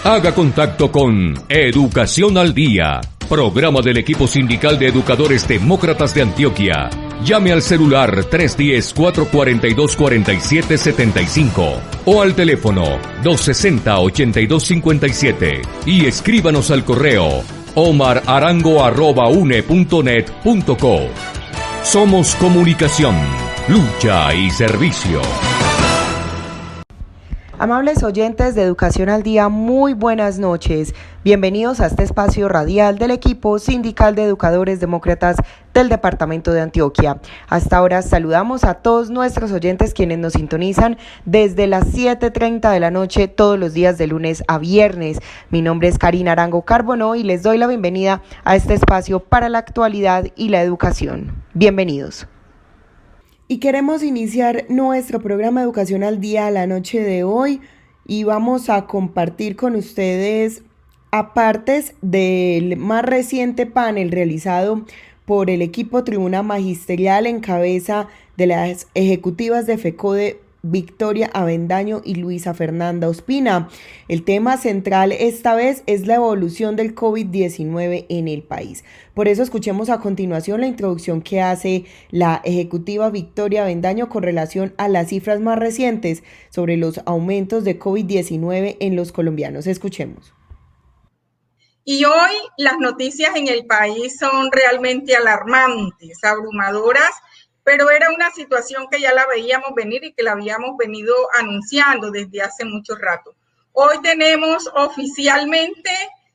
Haga contacto con Educación al Día, programa del equipo sindical de educadores demócratas de Antioquia. Llame al celular 310-442-4775 o al teléfono 260-8257 y escríbanos al correo omararango@une.net.co. Somos comunicación, lucha y servicio. Amables oyentes de Educación al Día, muy buenas noches. Bienvenidos a este espacio radial del equipo sindical de educadores demócratas del departamento de Antioquia. Hasta ahora saludamos a todos nuestros oyentes quienes nos sintonizan desde las 7:30 de la noche todos los días de lunes a viernes. Mi nombre es Karina Arango Carbonó y les doy la bienvenida a este espacio para la actualidad y la educación. Bienvenidos. Y queremos iniciar nuestro programa Educación al Día la noche de hoy y vamos a compartir con ustedes apartes del más reciente panel realizado por el equipo Tribuna Magisterial en cabeza de las ejecutivas de FECODE Victoria Avendaño y Luisa Fernanda Ospina. El tema central esta vez es la evolución del COVID-19 en el país. Por eso escuchemos a continuación la introducción que hace la ejecutiva Victoria Avendaño con relación a las cifras más recientes sobre los aumentos de COVID-19 en los colombianos. Escuchemos. Y hoy las noticias en el país son realmente alarmantes, abrumadoras, pero era una situación que ya la veíamos venir y que la habíamos venido anunciando desde hace mucho rato. Hoy tenemos oficialmente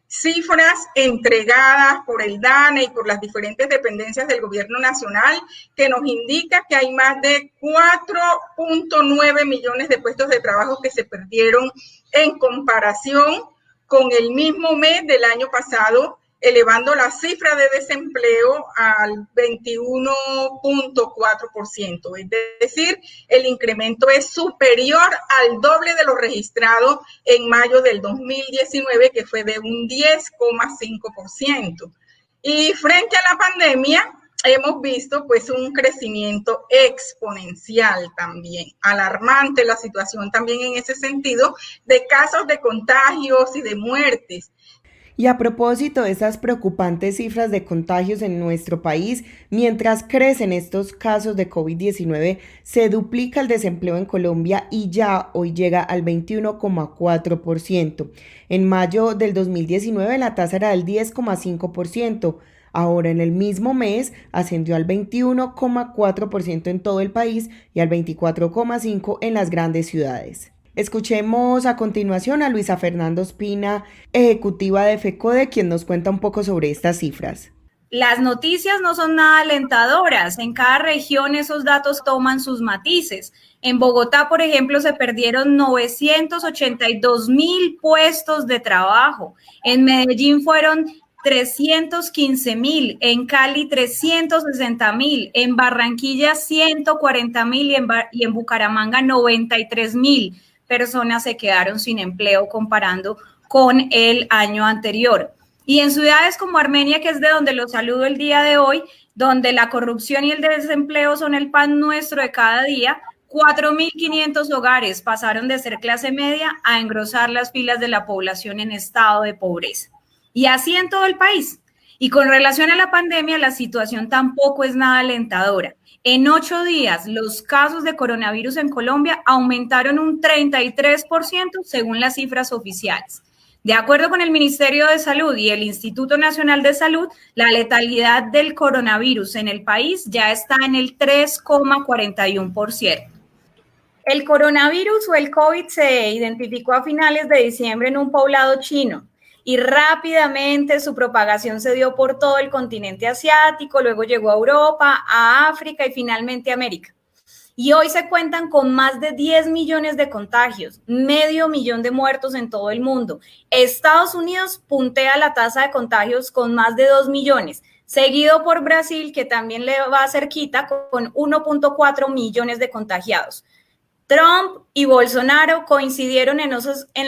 cifras entregadas por el DANE y por las diferentes dependencias del gobierno nacional que nos indica que hay más de 4.9 millones de puestos de trabajo que se perdieron en comparación con el mismo mes del año pasado, elevando la cifra de desempleo al 21.4%. Es decir, el incremento es superior al doble de lo registrado en mayo del 2019, que fue de un 10,5%. Y frente a la pandemia, hemos visto pues un crecimiento exponencial también, alarmante la situación también en ese sentido de casos de contagios y de muertes. Y a propósito de esas preocupantes cifras de contagios en nuestro país, mientras crecen estos casos de COVID-19, se duplica el desempleo en Colombia y ya hoy llega al 21,4%. En mayo del 2019 la tasa era del 10,5%. Ahora en el mismo mes ascendió al 21,4% en todo el país y al 24,5% en las grandes ciudades. Escuchemos a continuación a Luisa Fernanda Ospina, ejecutiva de FECODE, quien nos cuenta un poco sobre estas cifras. Las noticias no son nada alentadoras. En cada región esos datos toman sus matices. En Bogotá, por ejemplo, se perdieron 982,000 puestos de trabajo. En Medellín fueron 315,000, en Cali 360,000, en Barranquilla 140,000 y en Bucaramanga 93,000 personas se quedaron sin empleo comparando con el año anterior. Y en ciudades como Armenia, que es de donde los saludo el día de hoy, donde la corrupción y el desempleo son el pan nuestro de cada día, 4.500 hogares pasaron de ser clase media a engrosar las filas de la población en estado de pobreza. Y así en todo el país. Y con relación a la pandemia, la situación tampoco es nada alentadora. En 8 días, los casos de coronavirus en Colombia aumentaron un 33% según las cifras oficiales. De acuerdo con el Ministerio de Salud y el Instituto Nacional de Salud, la letalidad del coronavirus en el país ya está en el 3,41%. El coronavirus o el COVID se identificó a finales de diciembre en un poblado chino. Y rápidamente su propagación se dio por todo el continente asiático, luego llegó a Europa, a África y finalmente a América. Y hoy se cuentan con más de 10 millones de contagios, 500,000 de muertos en todo el mundo. Estados Unidos puntea la tasa de contagios con más de 2 millones, seguido por Brasil, que también le va cerquita con 1,4 millones de contagiados. Trump y Bolsonaro coincidieron en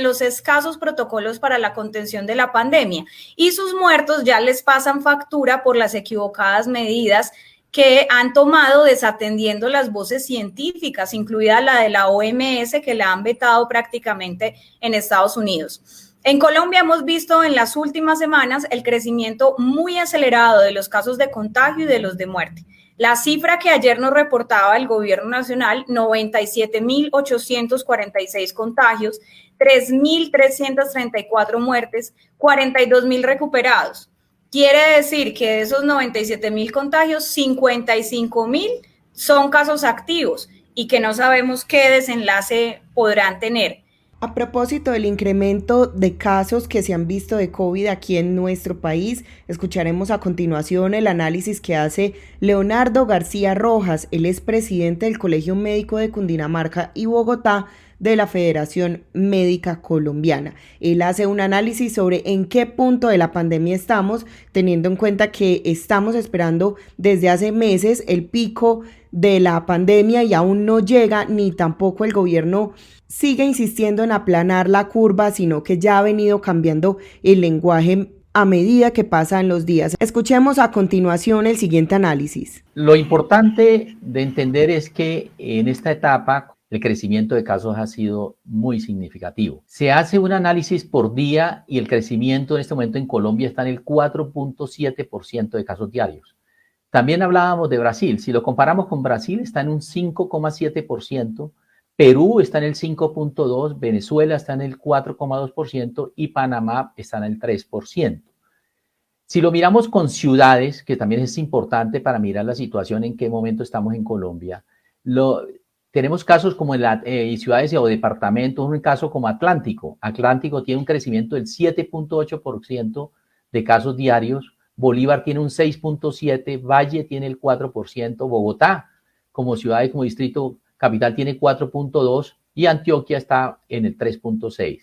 los escasos protocolos para la contención de la pandemia y sus muertos ya les pasan factura por las equivocadas medidas que han tomado desatendiendo las voces científicas, incluida la de la OMS, que la han vetado prácticamente en Estados Unidos. En Colombia hemos visto en las últimas semanas el crecimiento muy acelerado de los casos de contagio y de los de muerte. La cifra que ayer nos reportaba el gobierno nacional, 97.846 contagios, 3.334 muertes, 42.000 recuperados. Quiere decir que de esos 97.000 contagios, 55.000 son casos activos y que no sabemos qué desenlace podrán tener. A propósito del incremento de casos que se han visto de COVID aquí en nuestro país, escucharemos a continuación el análisis que hace Leonardo García Rojas. Él es presidente del Colegio Médico de Cundinamarca y Bogotá de la Federación Médica Colombiana. Él hace un análisis sobre en qué punto de la pandemia estamos, teniendo en cuenta que estamos esperando desde hace meses el pico de la pandemia y aún no llega, ni tampoco el gobierno sigue insistiendo en aplanar la curva, sino que ya ha venido cambiando el lenguaje a medida que pasan los días. Escuchemos a continuación el siguiente análisis. Lo importante de entender es que en esta etapa el crecimiento de casos ha sido muy significativo. Se hace un análisis por día y el crecimiento en este momento en Colombia está en el 4.7% de casos diarios. También hablábamos de Brasil. Si lo comparamos con Brasil, está en un 5,7%. Perú está en el 5.2%, Venezuela está en el 4,2% y Panamá está en el 3%. Si lo miramos con ciudades, que también es importante para mirar la situación en qué momento estamos en Colombia, tenemos casos como en ciudades o departamentos, un caso como Atlántico. Atlántico tiene un crecimiento del 7.8% de casos diarios, Bolívar tiene un 6.7%, Valle tiene el 4%, Bogotá como ciudad y como distrito capital tiene 4.2% y Antioquia está en el 3.6%.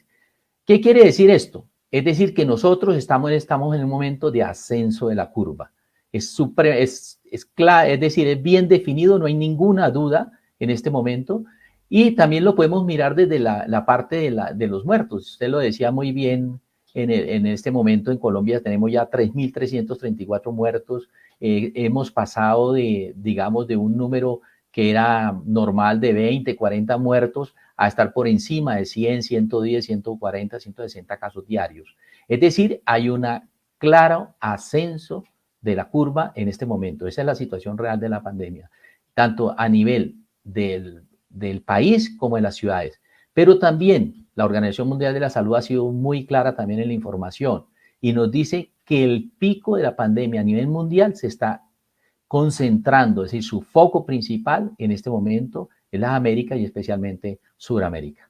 ¿Qué quiere decir esto? Es decir, que nosotros estamos en un momento de ascenso de la curva. Es decir, es bien definido, no hay ninguna duda en este momento. Y también lo podemos mirar desde la parte de los muertos. Usted lo decía muy bien, en este momento en Colombia tenemos ya 3.334 muertos. Hemos pasado de un número que era normal de 20, 40 muertos, a estar por encima de 100, 110, 140, 160 casos diarios. Es decir, hay un claro ascenso de la curva en este momento. Esa es la situación real de la pandemia, tanto a nivel del país como en las ciudades. Pero también la Organización Mundial de la Salud ha sido muy clara también en la información y nos dice que el pico de la pandemia a nivel mundial se está concentrando, es decir, su foco principal en este momento es las Américas y especialmente Sudamérica.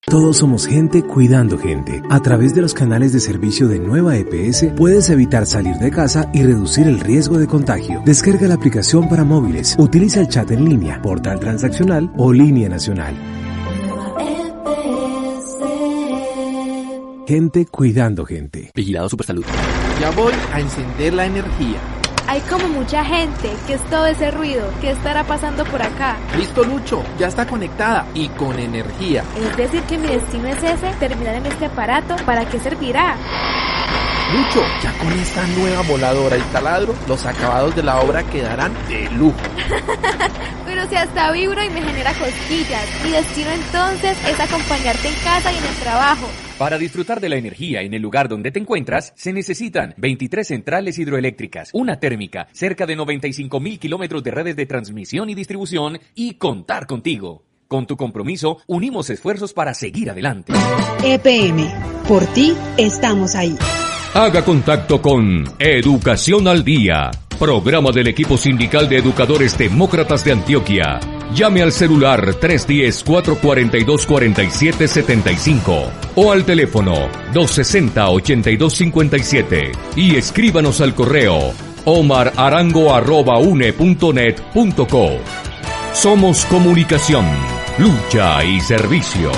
Todos somos gente cuidando gente. A través de los canales de servicio de Nueva EPS puedes evitar salir de casa y reducir el riesgo de contagio. Descarga la aplicación para móviles, utiliza el chat en línea, portal transaccional o línea nacional. Gente cuidando gente. Vigilado Supersalud. Ya voy a encender la energía. Hay como mucha gente. ¿Qué es todo ese ruido? ¿Qué estará pasando por acá? Listo, Lucho. Ya está conectada y con energía. Es decir que mi destino es ese, terminar en este aparato. ¿Para qué servirá? Lucho, ya con esta nueva voladora y taladro, los acabados de la obra quedarán de lujo. Pero si hasta vibro y me genera cosquillas. Mi destino entonces es acompañarte en casa y en el trabajo. Para disfrutar de la energía en el lugar donde te encuentras, se necesitan 23 centrales hidroeléctricas, una térmica, cerca de 95.000 kilómetros de redes de transmisión y distribución y contar contigo. Con tu compromiso, unimos esfuerzos para seguir adelante. EPM, por ti estamos ahí. Haga contacto con Educación al Día, programa del equipo sindical de educadores demócratas de Antioquia. Llame al celular 310-442-4775 o al teléfono 260-8257 y escríbanos al correo omararango@une.net.co. Somos comunicación, lucha y servicio.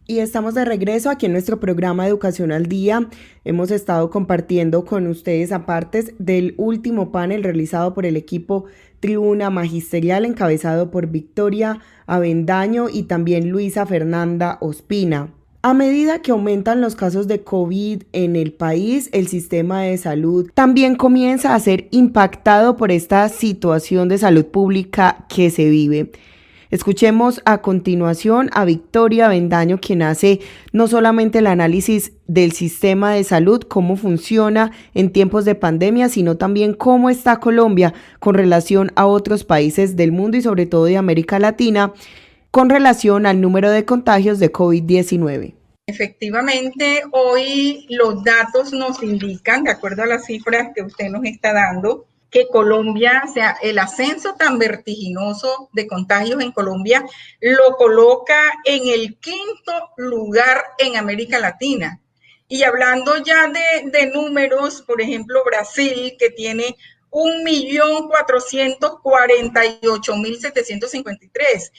Y estamos de regreso aquí en nuestro programa Educación al Día. Hemos estado compartiendo con ustedes apartes del último panel realizado por el equipo Tribuna Magisterial encabezado por Victoria Avendaño y también Luisa Fernanda Ospina. A medida que aumentan los casos de COVID en el país, el sistema de salud también comienza a ser impactado por esta situación de salud pública que se vive. Escuchemos a continuación a Victoria Bendaño, quien hace no solamente el análisis del sistema de salud, cómo funciona en tiempos de pandemia, sino también cómo está Colombia con relación a otros países del mundo y sobre todo de América Latina, con relación al número de contagios de COVID-19. Efectivamente, hoy los datos nos indican, de acuerdo a las cifras que usted nos está dando, que Colombia, o sea, el ascenso tan vertiginoso de contagios en Colombia lo coloca en el 5º lugar en América Latina. Y hablando ya de números, por ejemplo, Brasil, que tiene 1.448.753.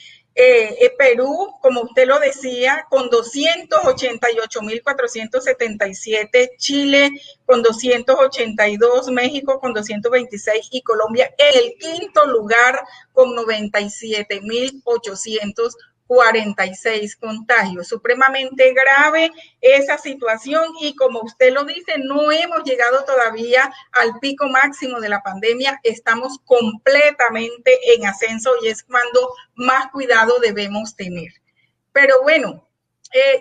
Perú, como usted lo decía, con 288.477, Chile con 282, México con 226 y Colombia en el 5º lugar con 97.846 contagios. Supremamente grave esa situación y como usted lo dice, no hemos llegado todavía al pico máximo de la pandemia, estamos completamente en ascenso y es cuando más cuidado debemos tener. Pero bueno,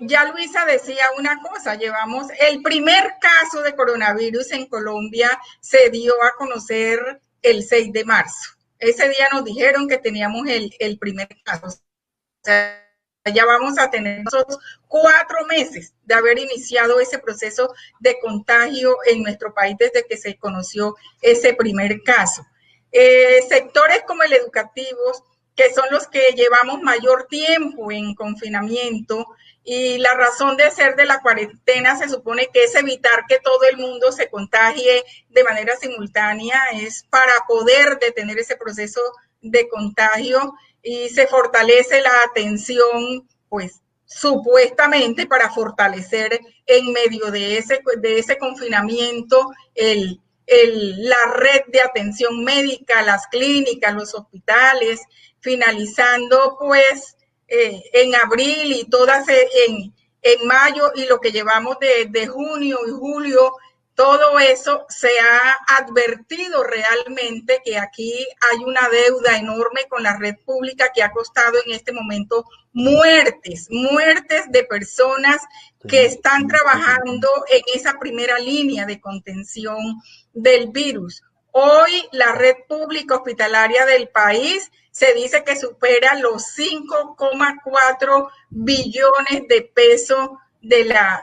ya Luisa decía una cosa, llevamos el primer caso de coronavirus en Colombia, se dio a conocer el 6 de marzo. Ese día nos dijeron que teníamos el primer caso. O sea, ya vamos a tener nosotros 4 meses de haber iniciado ese proceso de contagio en nuestro país desde que se conoció ese primer caso. Sectores como el educativo, que son los que llevamos mayor tiempo en confinamiento, y la razón de ser de la cuarentena se supone que es evitar que todo el mundo se contagie de manera simultánea, es para poder detener ese proceso de contagio y se fortalece la atención, pues supuestamente para fortalecer en medio de ese confinamiento la red de atención médica, las clínicas, los hospitales, finalizando pues en abril y todas en mayo y lo que llevamos de junio y julio, todo eso se ha advertido realmente que aquí hay una deuda enorme con la red pública que ha costado en este momento muertes de personas que están trabajando en esa primera línea de contención del virus. Hoy la red pública hospitalaria del país se dice que supera los 5,4 billones de pesos de la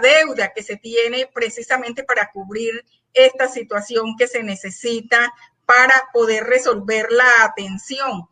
deuda que se tiene precisamente para cubrir esta situación que se necesita para poder resolver la atención.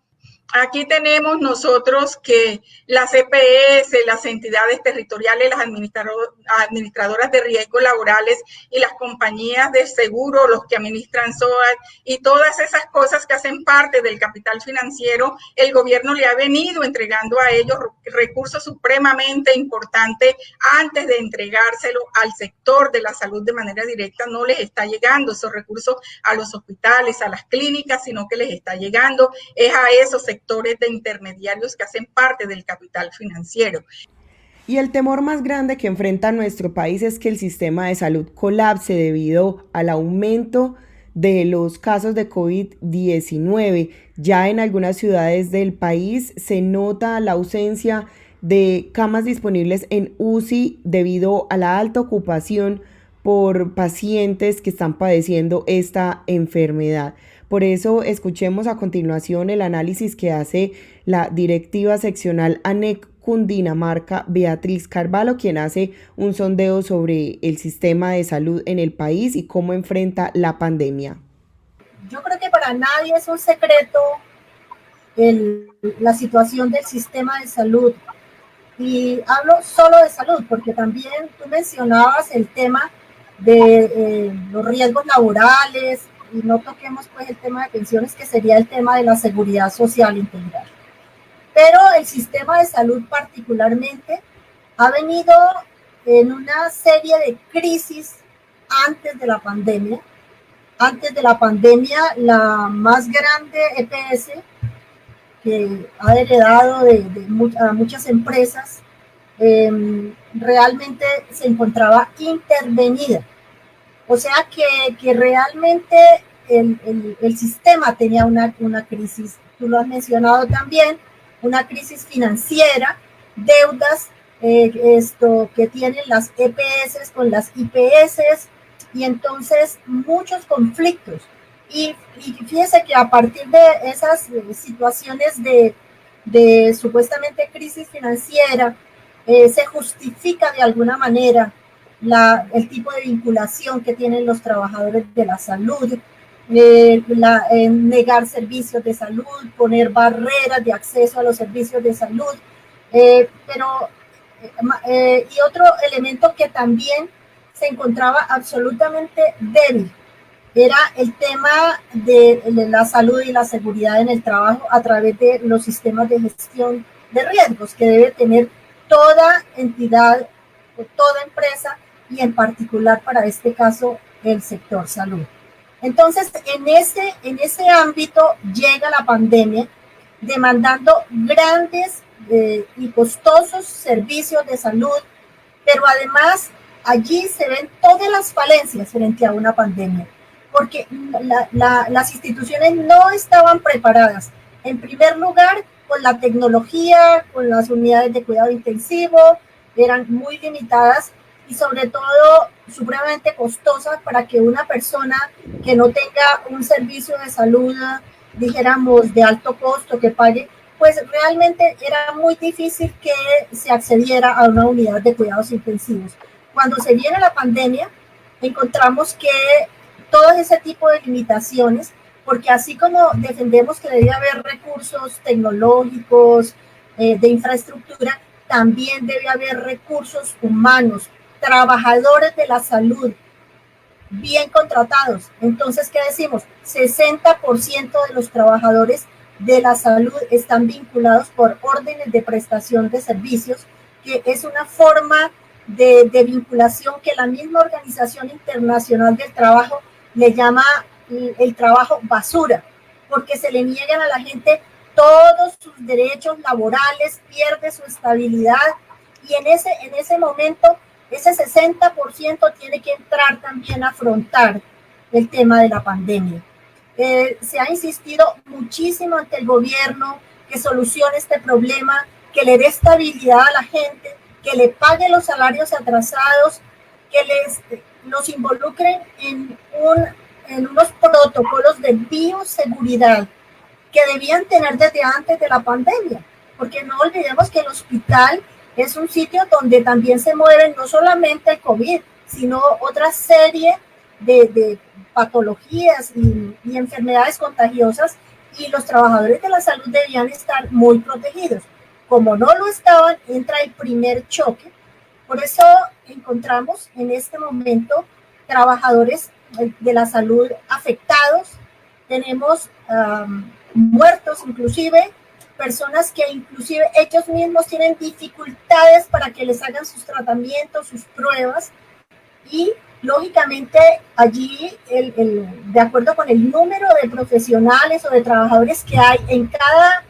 Aquí tenemos nosotros que las EPS, las entidades territoriales, las administradoras de riesgos laborales y las compañías de seguro, los que administran SOAT y todas esas cosas que hacen parte del capital financiero, el gobierno le ha venido entregando a ellos recursos supremamente importantes antes de entregárselo al sector de la salud de manera directa. No les está llegando esos recursos a los hospitales, a las clínicas, sino que les está llegando es a esos sectores de intermediarios que hacen parte del capital financiero. Y el temor más grande que enfrenta nuestro país es que el sistema de salud colapse debido al aumento de los casos de COVID-19. Ya en algunas ciudades del país se nota la ausencia de camas disponibles en UCI debido a la alta ocupación por pacientes que están padeciendo esta enfermedad. Por eso escuchemos a continuación el análisis que hace la directiva seccional ANEC Cundinamarca, Beatriz Carvalho, quien hace un sondeo sobre el sistema de salud en el país y cómo enfrenta la pandemia. Yo creo que para nadie es un secreto la situación del sistema de salud. Y hablo solo de salud, porque también tú mencionabas el tema de los riesgos laborales, y no toquemos pues el tema de pensiones, que sería el tema de la seguridad social integral. Pero el sistema de salud particularmente ha venido en una serie de crisis antes de la pandemia. Antes de la pandemia, la más grande EPS que ha heredado a muchas empresas, realmente se encontraba intervenida. O sea que realmente el sistema tenía una crisis tú lo has mencionado también, una crisis financiera, deudas que tienen las EPS con las IPS, y entonces muchos conflictos. Y fíjese que a partir de esas situaciones de supuestamente crisis financiera, se justifica de alguna manera el tipo de vinculación que tienen los trabajadores de la salud, negar servicios de salud, poner barreras de acceso a los servicios de salud, y otro elemento que también se encontraba absolutamente débil era el tema de la salud y la seguridad en el trabajo a través de los sistemas de gestión de riesgos que debe tener toda entidad o toda empresa, y en particular para este caso el sector salud. Entonces, en ese ámbito llega la pandemia demandando grandes y costosos servicios de salud, pero además allí se ven todas las falencias frente a una pandemia, porque las instituciones no estaban preparadas. En primer lugar, con la tecnología, con las unidades de cuidado intensivo, eran muy limitadas y sobre todo supremamente costosas para que una persona que no tenga un servicio de salud, dijéramos, de alto costo que pague, pues realmente era muy difícil que se accediera a una unidad de cuidados intensivos. Cuando se viene la pandemia, encontramos que todo ese tipo de limitaciones, porque así como defendemos que debe haber recursos tecnológicos, de infraestructura, también debe haber recursos humanos, trabajadores de la salud, bien contratados. Entonces, ¿qué decimos? 60% de los trabajadores de la salud están vinculados por órdenes de prestación de servicios, que es una forma de vinculación que la misma Organización Internacional del Trabajo le llama el trabajo basura, porque se le niegan a la gente todos sus derechos laborales, pierde su estabilidad, y en ese momento ese 60% tiene que entrar también a afrontar el tema de la pandemia. Se ha insistido muchísimo ante el gobierno que solucione este problema, que le dé estabilidad a la gente, que le pague los salarios atrasados, que los involucren en unos protocolos de bioseguridad que debían tener desde antes de la pandemia, porque no olvidemos que el hospital es un sitio donde también se mueven no solamente el COVID, sino otra serie de patologías y enfermedades contagiosas, y los trabajadores de la salud debían estar muy protegidos. Como no lo estaban, entra el primer choque. Por eso encontramos en este momento trabajadores de la salud afectados, tenemos muertos inclusive, personas que inclusive ellos mismos tienen dificultades para que les hagan sus tratamientos, sus pruebas, y lógicamente allí, de acuerdo con el número de profesionales o de trabajadores que hay en cada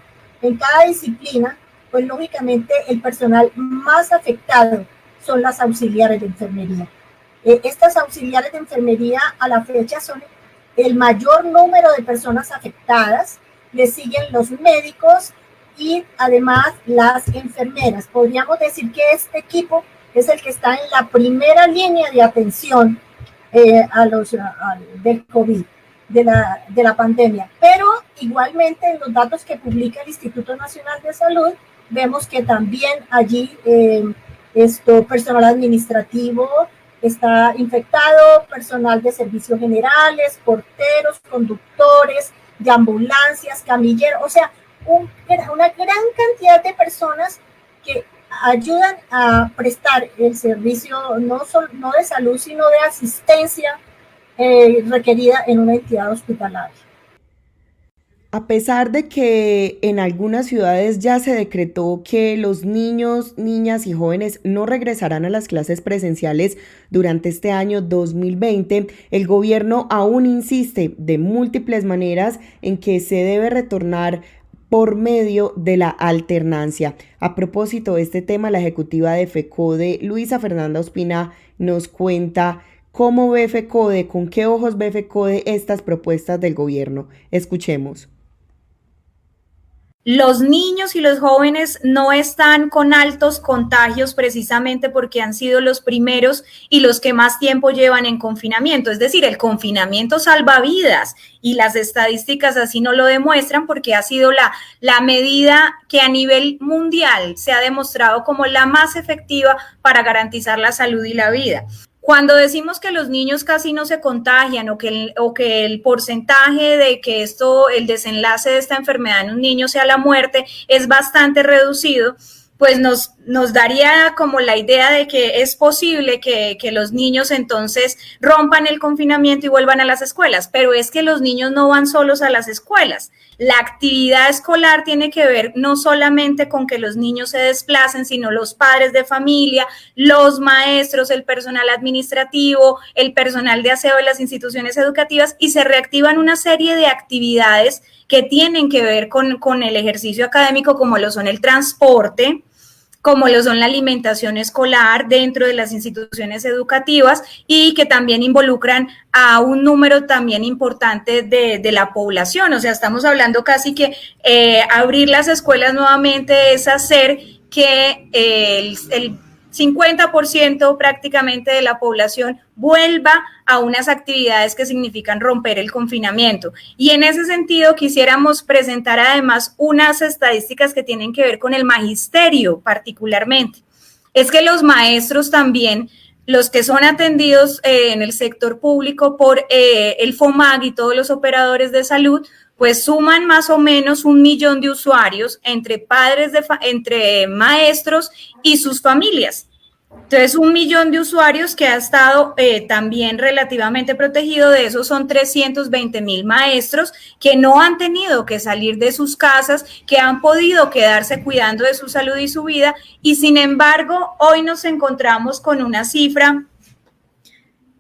disciplina, pues lógicamente el personal más afectado son las auxiliares de enfermería. Estas auxiliares de enfermería a la fecha son el mayor número de personas afectadas, le siguen los médicos y además las enfermeras. Podríamos decir que este equipo es el que está en la primera línea de atención del COVID, de la pandemia. Pero igualmente en los datos que publica el Instituto Nacional de Salud, vemos que también allí personal administrativo está infectado, personal de servicios generales, porteros, conductores de ambulancias, camilleros, o sea, una gran cantidad de personas que ayudan a prestar el servicio no de salud, sino de asistencia requerida en una entidad hospitalaria. A pesar de que en algunas ciudades ya se decretó que los niños, niñas y jóvenes no regresarán a las clases presenciales durante este año 2020, el gobierno aún insiste de múltiples maneras en que se debe retornar por medio de la alternancia. A propósito de este tema, la ejecutiva de FECODE, Luisa Fernanda Ospina, nos cuenta cómo ve FECODE, con qué ojos ve FECODE estas propuestas del gobierno. Escuchemos. Los niños y los jóvenes no están con altos contagios precisamente porque han sido los primeros y los que más tiempo llevan en confinamiento. Es decir, el confinamiento salva vidas y las estadísticas así no lo demuestran porque ha sido la medida que a nivel mundial se ha demostrado como la más efectiva para garantizar la salud y la vida. Cuando decimos que los niños casi no se contagian o que el porcentaje de que el desenlace de esta enfermedad en un niño sea la muerte es bastante reducido, pues nos daría como la idea de que es posible que los niños entonces rompan el confinamiento y vuelvan a las escuelas, pero es que los niños no van solos a las escuelas. La actividad escolar tiene que ver no solamente con que los niños se desplacen, sino los padres de familia, los maestros, el personal administrativo, el personal de aseo de las instituciones educativas, y se reactivan una serie de actividades que tienen que ver con el ejercicio académico, como lo son el transporte, como lo son la alimentación escolar dentro de las instituciones educativas y que también involucran a un número también importante de la población. O sea, estamos hablando casi que abrir las escuelas nuevamente es hacer que el 50% prácticamente de la población vuelva a unas actividades que significan romper el confinamiento. Y en ese sentido quisiéramos presentar además unas estadísticas que tienen que ver con el magisterio particularmente. Es que los maestros también, los que son atendidos en el sector público por el FOMAG y todos los operadores de salud, pues suman más o menos 1 millón de usuarios entre entre maestros y sus familias. Entonces, 1 millón de usuarios que ha estado también relativamente protegido. De esos son 320,000 maestros que no han tenido que salir de sus casas, que han podido quedarse cuidando de su salud y su vida, y sin embargo, hoy nos encontramos con una cifra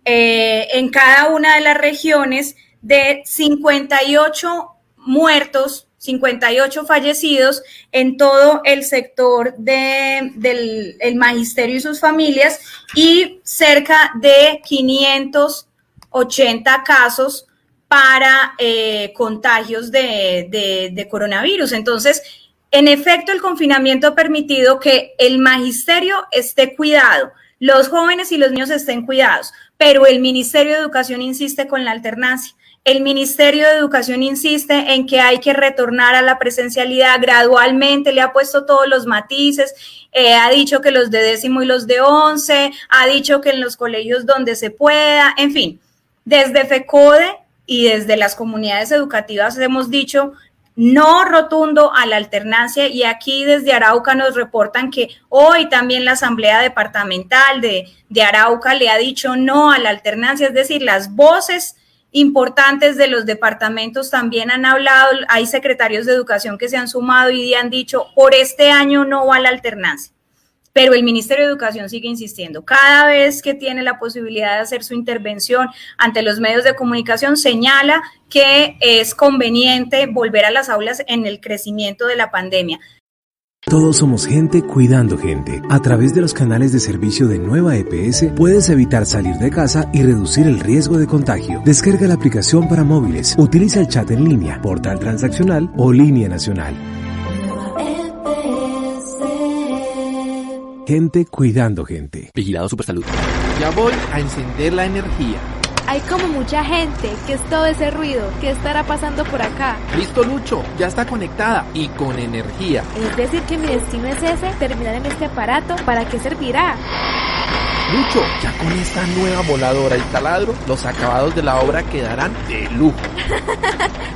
en cada una de las regiones de 58 muertos, 58 fallecidos en todo el sector del magisterio y sus familias, y cerca de 580 casos para contagios de coronavirus. Entonces, en efecto, el confinamiento ha permitido que el magisterio esté cuidado, los jóvenes y los niños estén cuidados, pero el Ministerio de Educación insiste con la alternancia. El Ministerio de Educación insiste en que hay que retornar a la presencialidad gradualmente, le ha puesto todos los matices, ha dicho que los de 10º y los de 11, ha dicho que en los colegios donde se pueda, en fin. Desde FECODE y desde las comunidades educativas hemos dicho no rotundo a la alternancia, y aquí desde Arauca nos reportan que hoy también la Asamblea Departamental de Arauca le ha dicho no a la alternancia, es decir, las voces importantes de los departamentos también han hablado, hay secretarios de educación que se han sumado y han dicho por este año no va la alternancia, pero el Ministerio de Educación sigue insistiendo. Cada vez que tiene la posibilidad de hacer su intervención ante los medios de comunicación, señala que es conveniente volver a las aulas en el crecimiento de la pandemia. Todos somos gente cuidando gente. A través de los canales de servicio de Nueva EPS puedes evitar salir de casa y reducir el riesgo de contagio. Descarga la aplicación para móviles, utiliza el chat en línea, portal transaccional o línea nacional. Gente cuidando gente. Vigilado Supersalud. Ya voy a encender la energía. Hay como mucha gente. ¿Qué es todo ese ruido? ¿Qué estará pasando por acá? Listo, Lucho, ya está conectada y con energía. Es decir que mi destino es ese, terminar en este aparato. ¿Para qué servirá? Lucho, ya con esta nueva voladora y taladro, los acabados de la obra quedarán de lujo.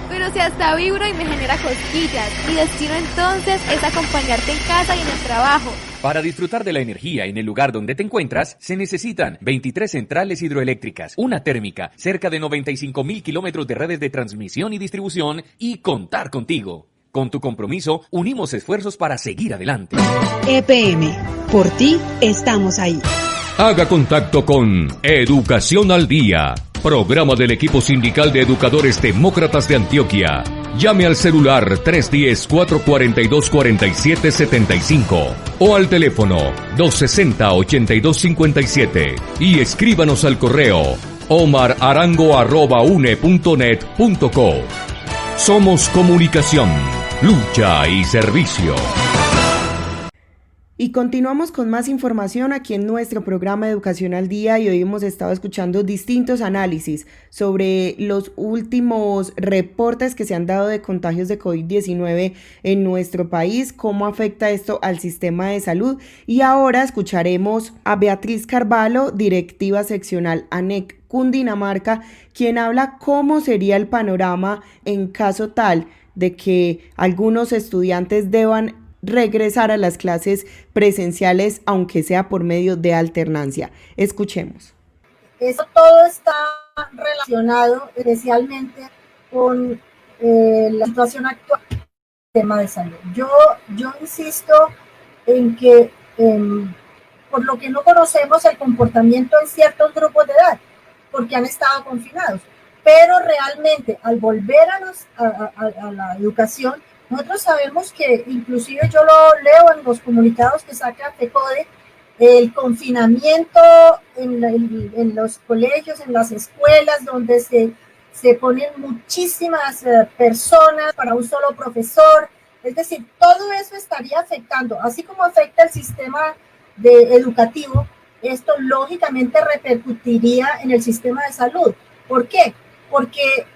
Pero si hasta vibro y me genera cosquillas. Mi destino entonces es acompañarte en casa y en el trabajo. Para disfrutar de la energía en el lugar donde te encuentras, se necesitan 23 centrales hidroeléctricas, una térmica, cerca de 95,000 kilómetros de redes de transmisión y distribución, y contar contigo. Con tu compromiso, unimos esfuerzos para seguir adelante. EPM, por ti estamos ahí. Haga contacto con Educación al Día, programa del equipo sindical de educadores demócratas de Antioquia. Llame al celular 310-442-4775 o al teléfono 260-8257 y escríbanos al correo omararango@une.net.co. Somos comunicación. lucha y servicio. Y continuamos con más información aquí en nuestro programa Educación al Día, y hoy hemos estado escuchando distintos análisis sobre los últimos reportes que se han dado de contagios de COVID-19 en nuestro país, cómo afecta esto al sistema de salud. Y ahora escucharemos a Beatriz Carvalho, directiva seccional ANEC Cundinamarca, quien habla cómo sería el panorama en caso tal de que algunos estudiantes deban regresar a las clases presenciales, aunque sea por medio de alternancia. Escuchemos. Eso todo está relacionado especialmente con la situación actual del tema de salud. Yo insisto en que por lo que no conocemos el comportamiento en ciertos grupos de edad, porque han estado confinados, pero realmente al volver a la educación, nosotros sabemos que, inclusive yo lo leo en los comunicados que saca FECODE, el confinamiento en los colegios, en las escuelas, donde se ponen muchísimas personas para un solo profesor. Es decir, todo eso estaría afectando, así como afecta el sistema educativo, esto lógicamente repercutiría en el sistema de salud. ¿Por qué? Porque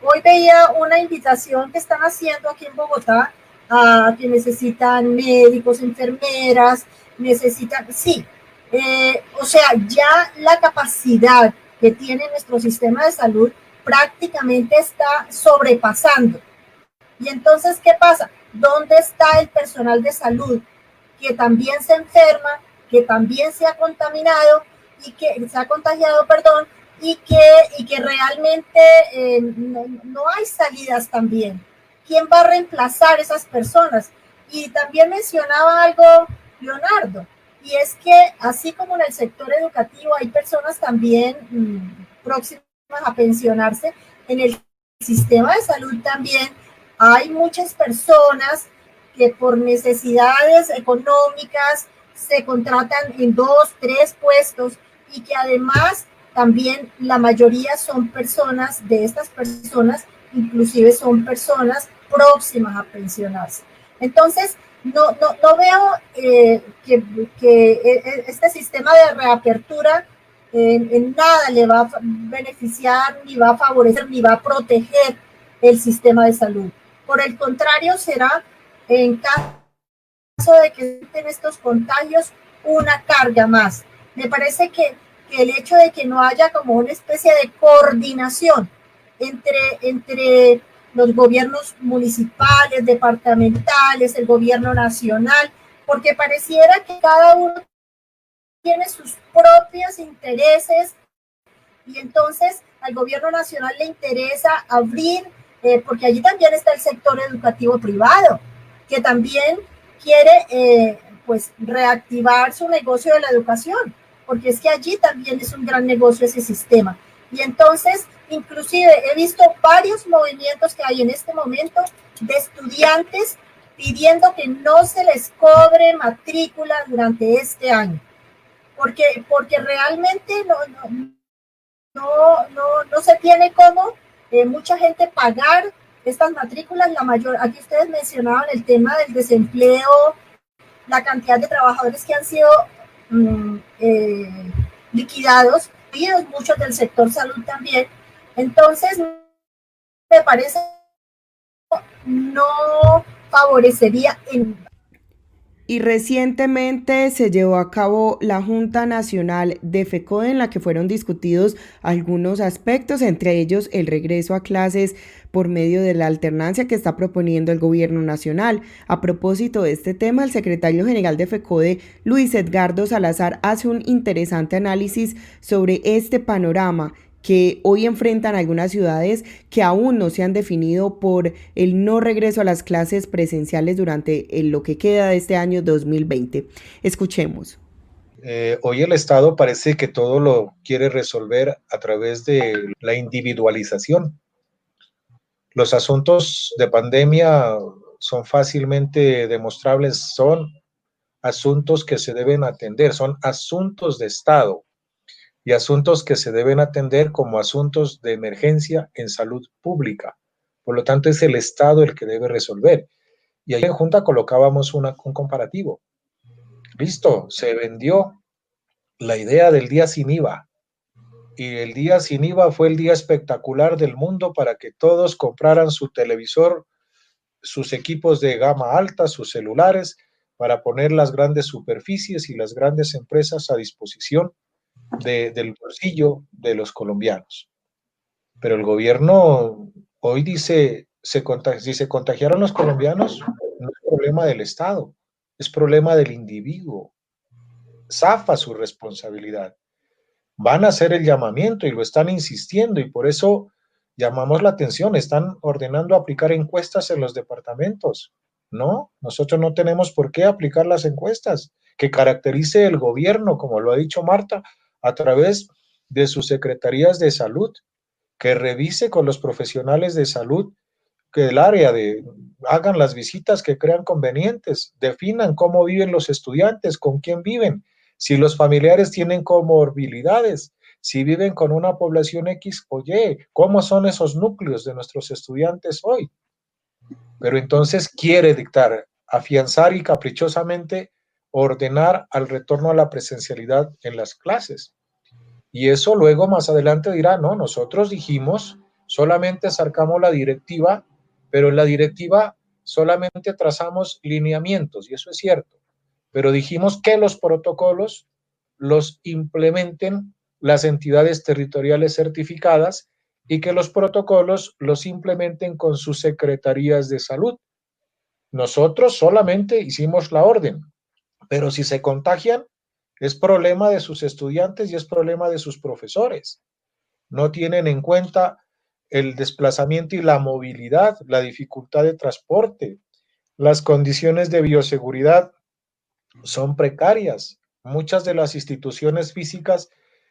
hoy veía una invitación que están haciendo aquí en Bogotá a que necesitan médicos, enfermeras, o sea, ya la capacidad que tiene nuestro sistema de salud prácticamente está sobrepasando. Y entonces, ¿qué pasa? ¿Dónde está el personal de salud que también se enferma, que también se ha contagiado, y que realmente no hay salidas también? ¿Quién va a reemplazar esas personas? Y también mencionaba algo Leonardo, y es que así como en el sector educativo hay personas también próximas a pensionarse, en el sistema de salud también hay muchas personas que por necesidades económicas se contratan en 2, 3 puestos, y que además también la mayoría son personas, de estas personas, inclusive son personas próximas a pensionarse. Entonces, no veo que este sistema de reapertura en nada le va a beneficiar, ni va a favorecer, ni va a proteger el sistema de salud. Por el contrario, será, en caso de que estén estos contagios, una carga más. Me parece que el hecho de que no haya como una especie de coordinación entre los gobiernos municipales, departamentales, el gobierno nacional, porque pareciera que cada uno tiene sus propios intereses, y entonces al gobierno nacional le interesa abrir, porque allí también está el sector educativo privado, que también quiere pues reactivar su negocio de la educación, porque es que allí también es un gran negocio ese sistema. Y entonces, inclusive he visto varios movimientos que hay en este momento de estudiantes pidiendo que no se les cobre matrícula durante este año, porque realmente no se tiene cómo mucha gente pagar estas matrículas. Aquí ustedes mencionaban el tema del desempleo, la cantidad de trabajadores que han sido liquidados, y muchos del sector salud también. Entonces, me parece no favorecería Y recientemente se llevó a cabo la Junta Nacional de FECODE, en la que fueron discutidos algunos aspectos, entre ellos el regreso a clases por medio de la alternancia que está proponiendo el gobierno nacional. A propósito de este tema, el secretario general de FECODE, Luis Edgardo Salazar, hace un interesante análisis sobre este panorama que hoy enfrentan algunas ciudades que aún no se han definido por el no regreso a las clases presenciales durante lo que queda de este año 2020. Escuchemos. Hoy el Estado parece que todo lo quiere resolver a través de la individualización. Los asuntos de pandemia son fácilmente demostrables, son asuntos que se deben atender, son asuntos de Estado, y asuntos que se deben atender como asuntos de emergencia en salud pública. Por lo tanto, es el Estado el que debe resolver. Y ahí en Junta colocábamos un comparativo. Listo, se vendió la idea del día sin IVA. Y el día sin IVA fue el día espectacular del mundo para que todos compraran su televisor, sus equipos de gama alta, sus celulares, para poner las grandes superficies y las grandes empresas a disposición del bolsillo de los colombianos. Pero el gobierno hoy dice, si se contagiaron los colombianos, no es problema del Estado, es problema del individuo. Zafa su responsabilidad. Van a hacer el llamamiento y lo están insistiendo, y por eso llamamos la atención. Están ordenando aplicar encuestas en los departamentos. No, nosotros no tenemos por qué aplicar las encuestas. Que caracterice el gobierno, como lo ha dicho Marta, a través de sus secretarías de salud, que revise con los profesionales de salud que el área hagan las visitas que crean convenientes, definan cómo viven los estudiantes, con quién viven, si los familiares tienen comorbilidades, si viven con una población X o Y, cómo son esos núcleos de nuestros estudiantes hoy. Pero entonces quiere dictar, afianzar y caprichosamente ordenar al retorno a la presencialidad en las clases. Y eso luego más adelante dirá, no, nosotros dijimos, solamente sacamos la directiva, pero en la directiva solamente trazamos lineamientos, y eso es cierto, pero dijimos que los protocolos los implementen las entidades territoriales certificadas y que los protocolos los implementen con sus secretarías de salud. Nosotros solamente hicimos la orden, pero si se contagian, es problema de sus estudiantes y es problema de sus profesores. No tienen en cuenta el desplazamiento y la movilidad, la dificultad de transporte. Las condiciones de bioseguridad son precarias. Muchas de las instituciones físicas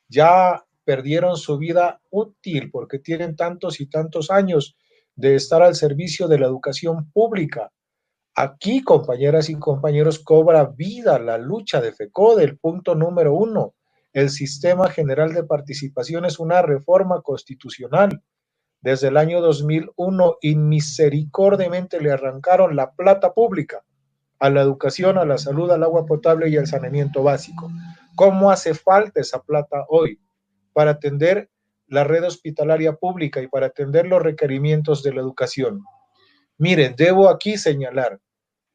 ya perdieron su vida útil porque tienen tantos y tantos años de estar al servicio de la educación pública. Aquí, compañeras y compañeros, cobra vida la lucha de FECODE, el punto número 1. El Sistema General de Participación es una reforma constitucional. Desde el año 2001, inmisericordiamente le arrancaron la plata pública a la educación, a la salud, al agua potable y al saneamiento básico. ¿Cómo hace falta esa plata hoy para atender la red hospitalaria pública y para atender los requerimientos de la educación? Miren, debo aquí señalar,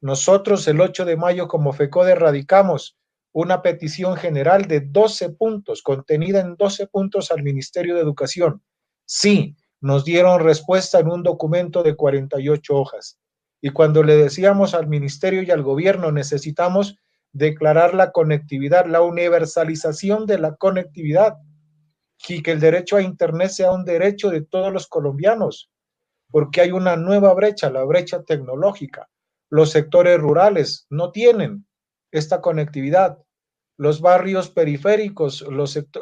nosotros el 8 de mayo como FECODE radicamos una petición general de 12 puntos, contenida en 12 puntos al Ministerio de Educación. Sí, nos dieron respuesta en un documento de 48 hojas. Y cuando le decíamos al Ministerio y al Gobierno, necesitamos declarar la conectividad, la universalización de la conectividad, y que el derecho a Internet sea un derecho de todos los colombianos, porque hay una nueva brecha, la brecha tecnológica. Los sectores rurales no tienen esta conectividad. Los barrios periféricos,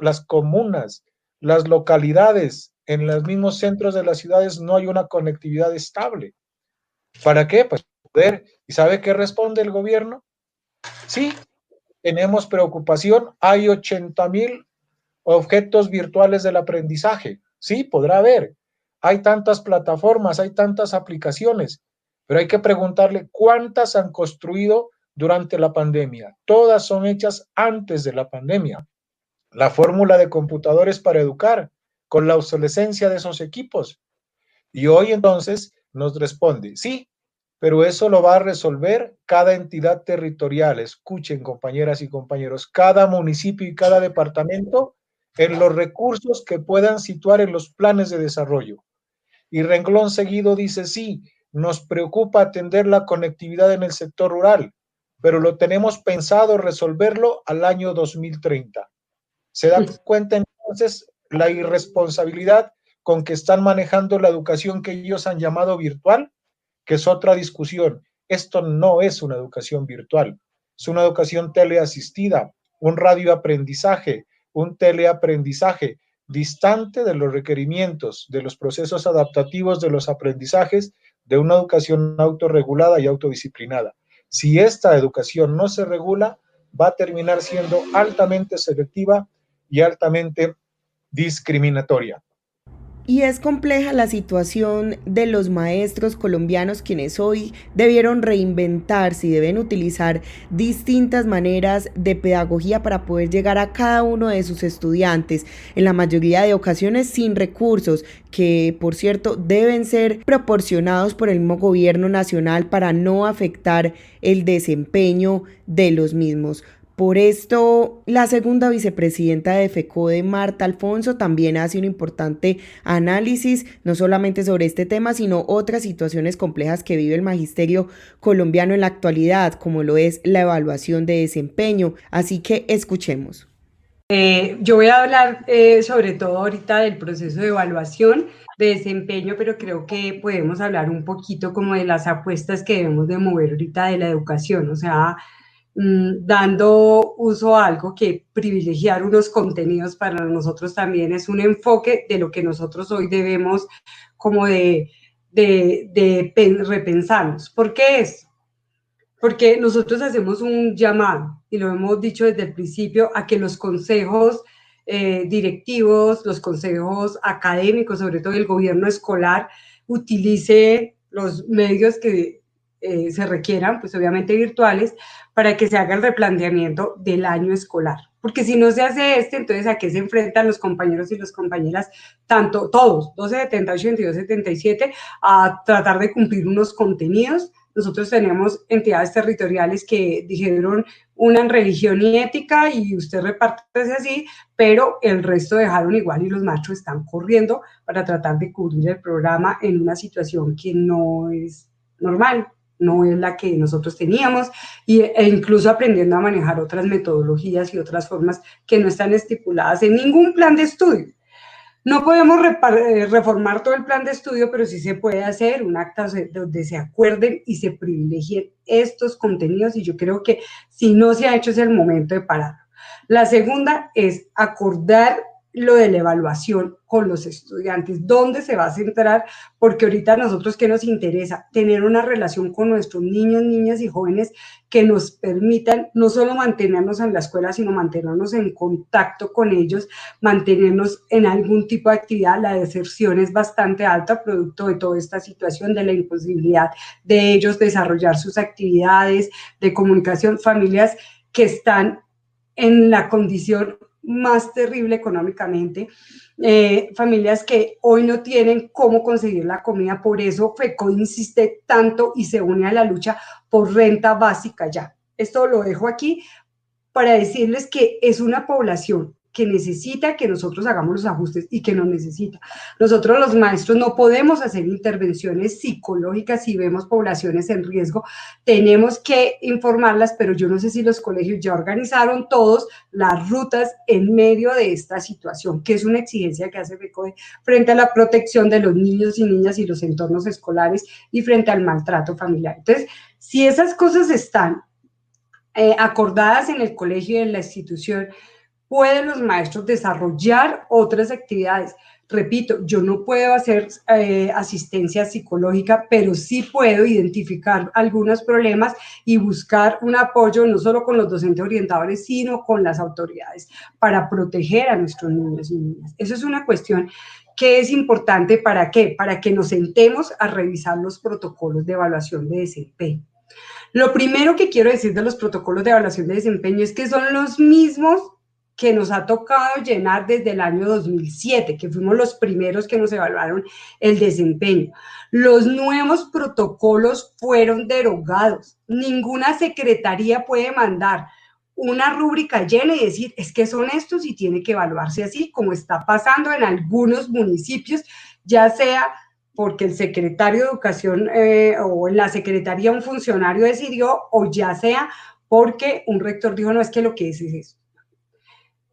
las comunas, las localidades, en los mismos centros de las ciudades no hay una conectividad estable. ¿Para qué? Pues poder. ¿Y sabe qué responde el gobierno? Sí, tenemos preocupación. Hay 80,000 objetos virtuales del aprendizaje. Sí, podrá haber. Hay tantas plataformas, hay tantas aplicaciones, pero hay que preguntarle cuántas han construido durante la pandemia. Todas son hechas antes de la pandemia. La fórmula de computadores para educar, con la obsolescencia de esos equipos. Y hoy entonces nos responde, sí, pero eso lo va a resolver cada entidad territorial. Escuchen, compañeras y compañeros, cada municipio y cada departamento en los recursos que puedan situar en los planes de desarrollo. Y renglón seguido dice, sí, nos preocupa atender la conectividad en el sector rural, pero lo tenemos pensado resolverlo al año 2030. ¿Se dan cuenta entonces la irresponsabilidad con que están manejando la educación que ellos han llamado virtual? Que es otra discusión. Esto no es una educación virtual, es una educación teleasistida, un radioaprendizaje, un teleaprendizaje distante de los requerimientos, de los procesos adaptativos de los aprendizajes de una educación autorregulada y autodisciplinada. Si esta educación no se regula, va a terminar siendo altamente selectiva y altamente discriminatoria. Y es compleja la situación de los maestros colombianos, quienes hoy debieron reinventarse y deben utilizar distintas maneras de pedagogía para poder llegar a cada uno de sus estudiantes, en la mayoría de ocasiones sin recursos, que por cierto deben ser proporcionados por el mismo gobierno nacional para no afectar el desempeño de los mismos. Por esto, la segunda vicepresidenta de FECODE, Marta Alfonso, también hace un importante análisis, no solamente sobre este tema, sino otras situaciones complejas que vive el magisterio colombiano en la actualidad, como lo es la evaluación de desempeño. Así que escuchemos. Yo voy a hablar sobre todo ahorita del proceso de evaluación de desempeño, pero creo que podemos hablar un poquito como de las apuestas que debemos de mover ahorita de la educación, o sea, dando uso a algo que privilegiar unos contenidos para nosotros también es un enfoque de lo que nosotros hoy debemos como de repensarnos. ¿Por qué es? Porque nosotros hacemos un llamado, y lo hemos dicho desde el principio, a que los consejos directivos, los consejos académicos, sobre todo el gobierno escolar, utilice los medios que se requieran, pues obviamente virtuales, para que se haga el replanteamiento del año escolar. Porque si no se hace entonces ¿a qué se enfrentan los compañeros y las compañeras, tanto todos, 1278 y 2277, a tratar de cumplir unos contenidos? Nosotros teníamos entidades territoriales que dijeron unan religión y ética y usted repártese así, pero el resto dejaron igual y los maestros están corriendo para tratar de cubrir el programa en una situación que no es normal, no es la que nosotros teníamos, e incluso aprendiendo a manejar otras metodologías y otras formas que no están estipuladas en ningún plan de estudio. No podemos reformar todo el plan de estudio, pero sí se puede hacer un acta donde se acuerden y se privilegien estos contenidos, y yo creo que si no se ha hecho es el momento de pararlo. La segunda es acordar lo de la evaluación con los estudiantes, dónde se va a centrar, porque ahorita a nosotros ¿qué nos interesa? Tener una relación con nuestros niños, niñas y jóvenes que nos permitan no solo mantenernos en la escuela, sino mantenernos en contacto con ellos, mantenernos en algún tipo de actividad. La deserción es bastante alta, producto de toda esta situación, de la imposibilidad de ellos desarrollar sus actividades de comunicación, familias que están en la condición más terrible económicamente, familias que hoy no tienen cómo conseguir la comida. Por eso FECODE insiste tanto y se une a la lucha por renta básica ya. Esto lo dejo aquí para decirles que es una población que necesita que nosotros hagamos los ajustes y que nos necesita. Nosotros los maestros no podemos hacer intervenciones psicológicas si vemos poblaciones en riesgo, tenemos que informarlas, pero yo no sé si los colegios ya organizaron todos las rutas en medio de esta situación, que es una exigencia que hace FECODE frente a la protección de los niños y niñas y los entornos escolares y frente al maltrato familiar. Entonces, si esas cosas están acordadas en el colegio y en la institución, pueden los maestros desarrollar otras actividades. Repito, yo no puedo hacer asistencia psicológica, pero sí puedo identificar algunos problemas y buscar un apoyo no solo con los docentes orientadores, sino con las autoridades para proteger a nuestros niños y niñas. Eso es una cuestión que es importante. ¿Para qué? Para que nos sentemos a revisar los protocolos de evaluación de desempeño. Lo primero que quiero decir de los protocolos de evaluación de desempeño es que son los mismos que nos ha tocado llenar desde el año 2007, que fuimos los primeros que nos evaluaron el desempeño. Los nuevos protocolos fueron derogados. Ninguna secretaría puede mandar una rúbrica llena y decir, es que son estos y tiene que evaluarse así, como está pasando en algunos municipios, ya sea porque el secretario de Educación o en la secretaría un funcionario decidió, o ya sea porque un rector dijo, no, es que lo que es eso.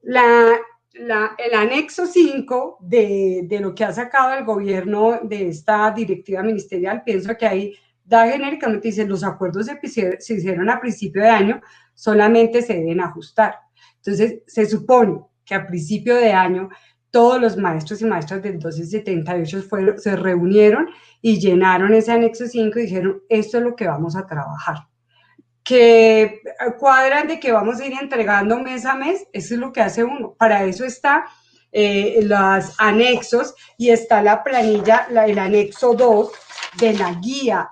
El anexo 5 de lo que ha sacado el gobierno de esta directiva ministerial, pienso que ahí da genéricamente, dice, los acuerdos se hicieron a principio de año, solamente se deben ajustar. Entonces, se supone que a principio de año todos los maestros y maestras del 1278 se reunieron y llenaron ese anexo 5 y dijeron, esto es lo que vamos a trabajar. Que cuadran de que vamos a ir entregando mes a mes, eso es lo que hace uno. Para eso está los anexos, y está la planilla, el anexo 2 de la guía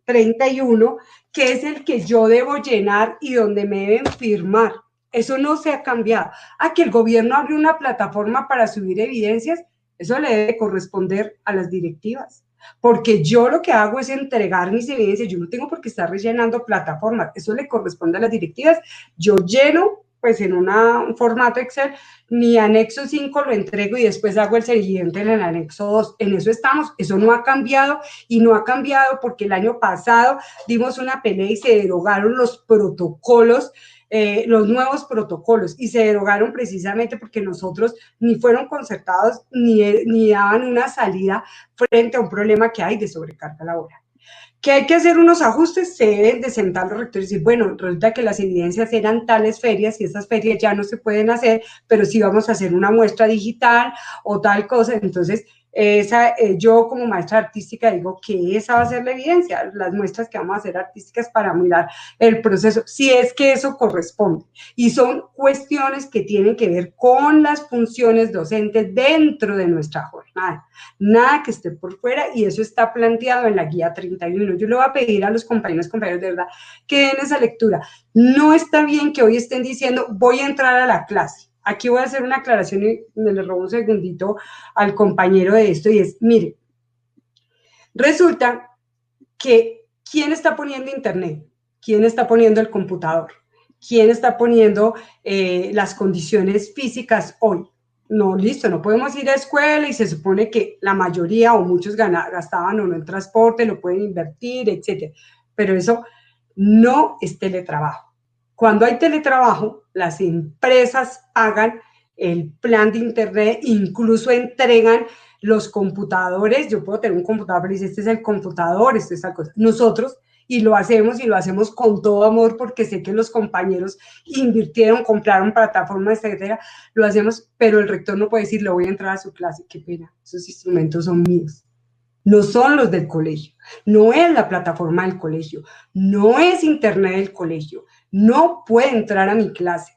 31, que es el que yo debo llenar y donde me deben firmar. Eso no se ha cambiado. Que el gobierno abrió una plataforma para subir evidencias, eso le debe corresponder a las directivas. Porque yo lo que hago es entregar mis evidencias, yo no tengo por qué estar rellenando plataformas, eso le corresponde a las directivas. Yo lleno, pues en un formato Excel, mi anexo 5 lo entrego y después hago el siguiente en el anexo 2. En eso estamos, eso no ha cambiado, y no ha cambiado porque el año pasado dimos una pelea y se derogaron los protocolos, los nuevos protocolos, y se derogaron precisamente porque nosotros ni fueron concertados ni daban una salida frente a un problema que hay de sobrecarga laboral. Que hay que hacer unos ajustes, se deben de sentar los rectores y decir, bueno, resulta que las evidencias eran tales ferias y esas ferias ya no se pueden hacer, pero sí vamos a hacer una muestra digital o tal cosa. Entonces, yo como maestra artística digo que esa va a ser la evidencia, las muestras que vamos a hacer artísticas para mirar el proceso, si es que eso corresponde. Y son cuestiones que tienen que ver con las funciones docentes dentro de nuestra jornada, nada que esté por fuera, y eso está planteado en la guía 31. Yo le voy a pedir a los compañeros de verdad que den esa lectura. No está bien que hoy estén diciendo voy a entrar a la clase. Aquí voy a hacer una aclaración y le robo un segundito al compañero de esto, y es, mire, resulta que ¿quién está poniendo internet? ¿Quién está poniendo el computador? ¿Quién está poniendo las condiciones físicas hoy? No, listo, no podemos ir a escuela y se supone que la mayoría o muchos gastaban o no en transporte, lo pueden invertir, etcétera. Pero eso no es teletrabajo. Cuando hay teletrabajo, las empresas pagan el plan de internet, incluso entregan los computadores. Yo puedo tener un computador, pero dice, este es el computador, esta es la cosa. Nosotros, y lo hacemos con todo amor, porque sé que los compañeros invirtieron, compraron plataformas, etcétera, lo hacemos, pero el rector no puede decir, le voy a entrar a su clase, qué pena, esos instrumentos son míos. No son los del colegio, no es la plataforma del colegio, no es internet del colegio, no puede entrar a mi clase.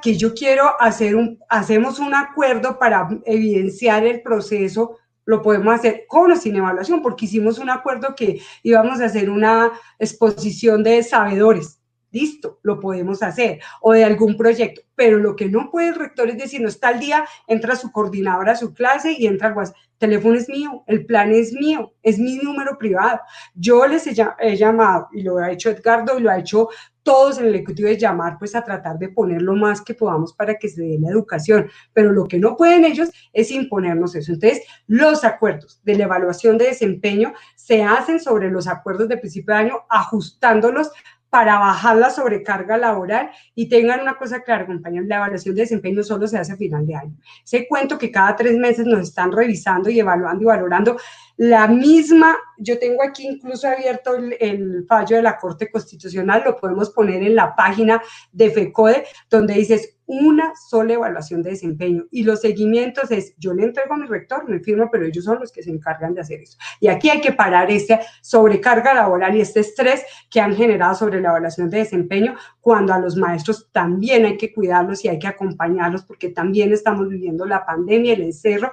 Que yo quiero hacemos un acuerdo para evidenciar el proceso, lo podemos hacer con o sin evaluación, porque hicimos un acuerdo que íbamos a hacer una exposición de sabedores. Listo, lo podemos hacer, o de algún proyecto, pero lo que no puede el rector es decir, no está al día, entra su coordinadora a su clase y entra al WhatsApp. El teléfono es mío, el plan es mío, es mi número privado. Yo les he llamado, y lo ha hecho Edgardo y lo ha hecho todos en el ejecutivo, de llamar pues a tratar de poner lo más que podamos para que se dé la educación, pero lo que no pueden ellos es imponernos eso. Entonces, los acuerdos de la evaluación de desempeño se hacen sobre los acuerdos de principio de año, ajustándolos para bajar la sobrecarga laboral. Y tengan una cosa clara, compañeros, la evaluación de desempeño solo se hace a final de año. Ese cuento que cada 3 meses nos están revisando y evaluando y valorando, la misma, yo tengo aquí incluso abierto el fallo de la Corte Constitucional, lo podemos poner en la página de FECODE, donde dices una sola evaluación de desempeño, y los seguimientos es, yo le entrego a mi rector, me firmo, pero ellos son los que se encargan de hacer eso. Y aquí hay que parar esta sobrecarga laboral y este estrés que han generado sobre la evaluación de desempeño, cuando a los maestros también hay que cuidarlos y hay que acompañarlos, porque también estamos viviendo la pandemia, el encierro,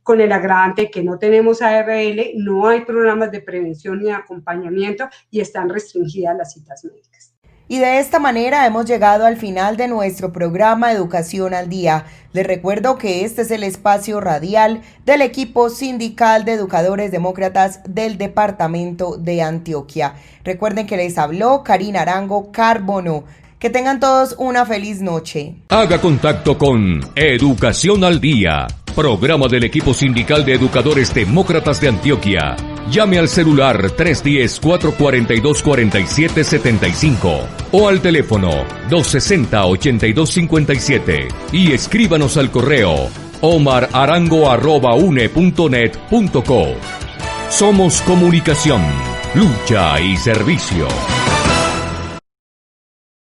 con el agravante que no tenemos ARL, no hay programas de prevención ni de acompañamiento y están restringidas las citas médicas. Y de esta manera hemos llegado al final de nuestro programa Educación al Día. Les recuerdo que este es el espacio radial del equipo sindical de educadores demócratas del departamento de Antioquia. Recuerden que les habló Karina Arango Carbono. Que tengan todos una feliz noche. Haga contacto con Educación al Día, programa del equipo sindical de educadores demócratas de Antioquia. Llame al celular 310-442-4775 o al teléfono 260-8257 y escríbanos al correo omararango@une.net.co. Somos comunicación, lucha y servicio.